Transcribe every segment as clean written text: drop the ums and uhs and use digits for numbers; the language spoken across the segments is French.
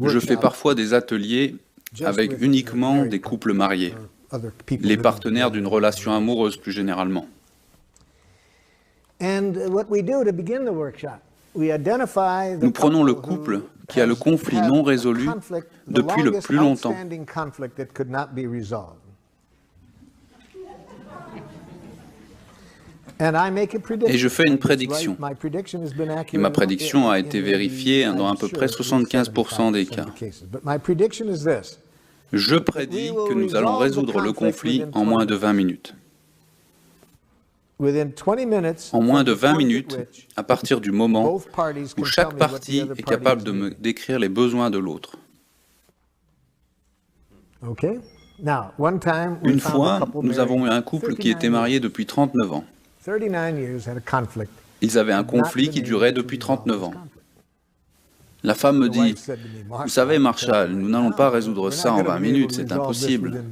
Je fais parfois des ateliers avec uniquement des couples mariés, les partenaires d'une relation amoureuse plus généralement. Nous prenons le couple qui a le conflit non résolu depuis le plus longtemps. Et je fais une prédiction. Et ma prédiction a été vérifiée dans à peu près 75% des cas. Je prédis que nous allons résoudre le conflit en moins de 20 minutes. En moins de 20 minutes, à partir du moment où chaque partie est capable de me décrire les besoins de l'autre. Une fois, nous avons eu un couple qui était marié depuis 39 ans. Ils avaient un conflit qui durait depuis 39 ans. La femme me dit, « Vous savez, Marshall, nous n'allons pas résoudre ça en 20 minutes, c'est impossible.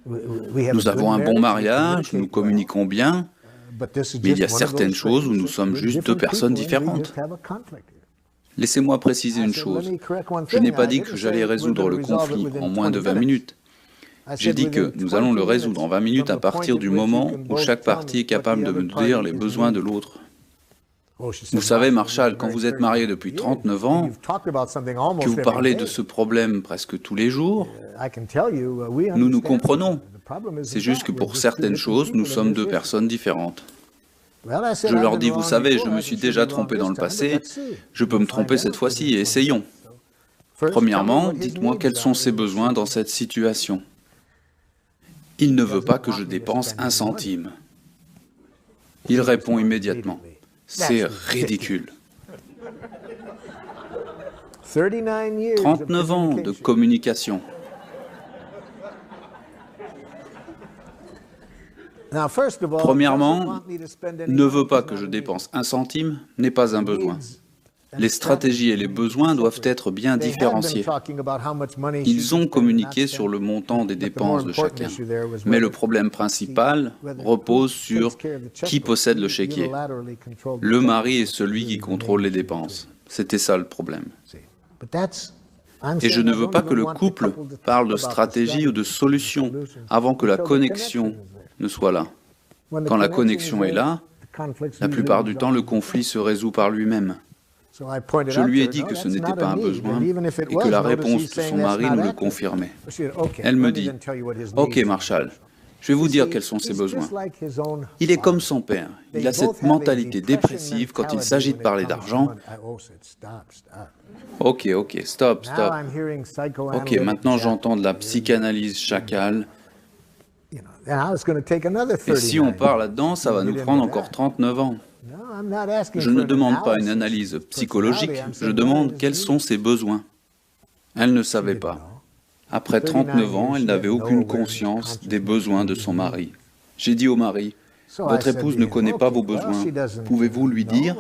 Nous avons un bon mariage, nous communiquons bien, mais il y a certaines choses où nous sommes juste deux personnes différentes. » Laissez-moi préciser une chose. Je n'ai pas dit que j'allais résoudre le conflit en moins de 20 minutes. J'ai dit que nous allons le résoudre en 20 minutes à partir du moment où chaque partie est capable de me dire les besoins de l'autre. Vous savez, Marshall, quand vous êtes marié depuis 39 ans, que vous parlez de ce problème presque tous les jours, nous nous comprenons. C'est juste que pour certaines choses, nous sommes deux personnes différentes. Je leur dis, vous savez, je me suis déjà trompé dans le passé, je peux me tromper cette fois-ci, essayons. Premièrement, dites-moi quels sont ses besoins dans cette situation. Il ne veut pas que je dépense un centime. Il répond immédiatement. C'est ridicule. 39 ans de communication. Premièrement, ne veut pas que je dépense un centime n'est pas un besoin. Les stratégies et les besoins doivent être bien différenciés. Ils ont communiqué sur le montant des dépenses de chacun. Mais le problème principal repose sur qui possède le chéquier. Le mari est celui qui contrôle les dépenses. C'était ça le problème. Et je ne veux pas que le couple parle de stratégie ou de solution avant que la connexion ne soit là. Quand la connexion est là, la plupart du temps, le conflit se résout par lui-même. Je lui ai dit que ce n'était pas un besoin et que la réponse de son mari nous le confirmait. Elle me dit, « Ok, Marshall, je vais vous dire quels sont ses besoins. Il est comme son père. Il a cette mentalité dépressive quand il s'agit de parler d'argent. » Ok, stop. Ok, maintenant j'entends de la psychanalyse chacale. Et si on part là-dedans, ça va nous prendre encore 39 ans. Je ne demande pas une analyse psychologique, je demande quels sont ses besoins. Elle ne savait pas. Après 39 ans, elle n'avait aucune conscience des besoins de son mari. J'ai dit au mari, « Votre épouse ne connaît pas vos besoins. Pouvez-vous lui dire ?»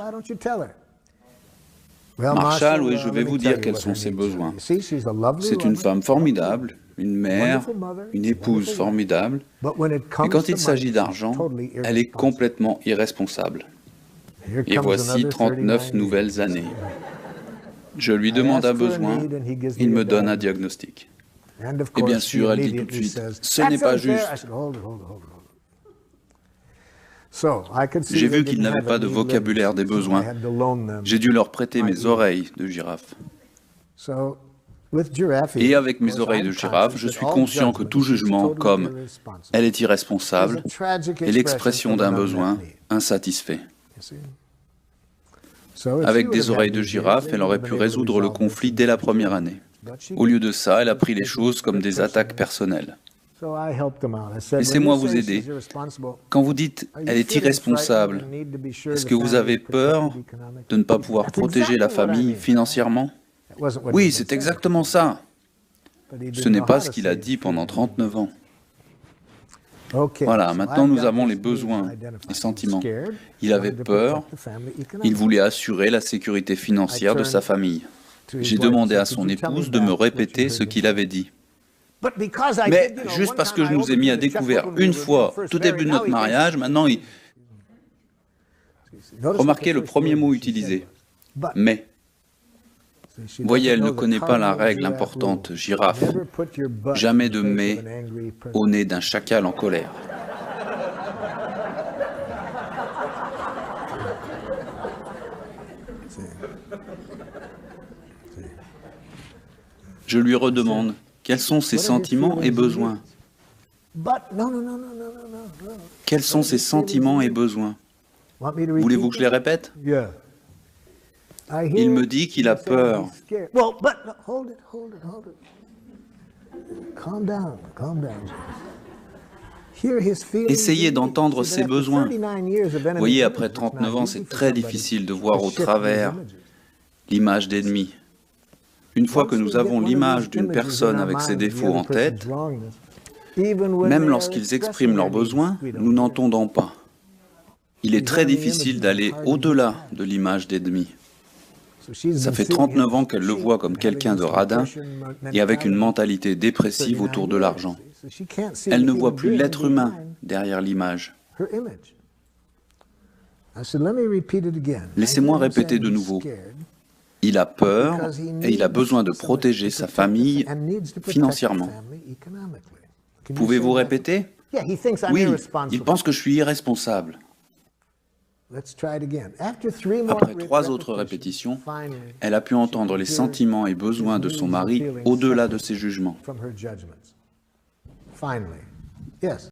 Marshall, oui, je vais vous dire quels sont ses besoins. C'est une femme formidable, une mère, une épouse formidable, mais quand il s'agit d'argent, elle est complètement irresponsable. Et voici 39 nouvelles années. Je lui demande un besoin, il me donne un diagnostic. Et bien sûr, elle dit tout de suite, « Ce n'est pas juste. » J'ai vu qu'ils n'avaient pas de vocabulaire des besoins. J'ai dû leur prêter mes oreilles de girafe. Et avec mes oreilles de girafe, je suis conscient que tout jugement, comme « elle est irresponsable », est l'expression d'un besoin insatisfait. Avec des oreilles de girafe, elle aurait pu résoudre le conflit dès la première année. Au lieu de ça, elle a pris les choses comme des attaques personnelles. Laissez-moi vous aider. Quand vous dites « elle est irresponsable », est-ce que vous avez peur de ne pas pouvoir protéger la famille financièrement? Oui, c'est exactement ça. Ce n'est pas ce qu'il a dit pendant 39 ans. Voilà, maintenant nous avons les besoins, les sentiments. Il avait peur, il voulait assurer la sécurité financière de sa famille. J'ai demandé à son épouse de me répéter ce qu'il avait dit. Mais juste parce que je nous ai mis à découvert une fois, tout début de notre mariage, maintenant il... Remarquez le premier mot utilisé, « mais ». Voyez, elle ne connaît pas la règle importante, girafe. Jamais de mets au nez d'un chacal en colère. Je lui redemande quels sont ses sentiments et besoins. Quels sont ses sentiments et besoins? Voulez-vous que je les répète? Il me dit qu'il a peur. Essayez d'entendre ses besoins. Vous voyez, après 39 ans, c'est très difficile de voir au travers l'image d'ennemi. Une fois que nous avons l'image d'une personne avec ses défauts en tête, même lorsqu'ils expriment leurs besoins, nous n'entendons pas. Il est très difficile d'aller au-delà de l'image d'ennemi. Ça fait 39 ans qu'elle le voit comme quelqu'un de radin et avec une mentalité dépressive autour de l'argent. Elle ne voit plus l'être humain derrière l'image. Laissez-moi répéter de nouveau. Il a peur et il a besoin de protéger sa famille financièrement. Pouvez-vous répéter? Oui, il pense que je suis irresponsable. Après 3 autres répétitions, elle a pu entendre les sentiments et besoins de son mari au-delà de ses jugements.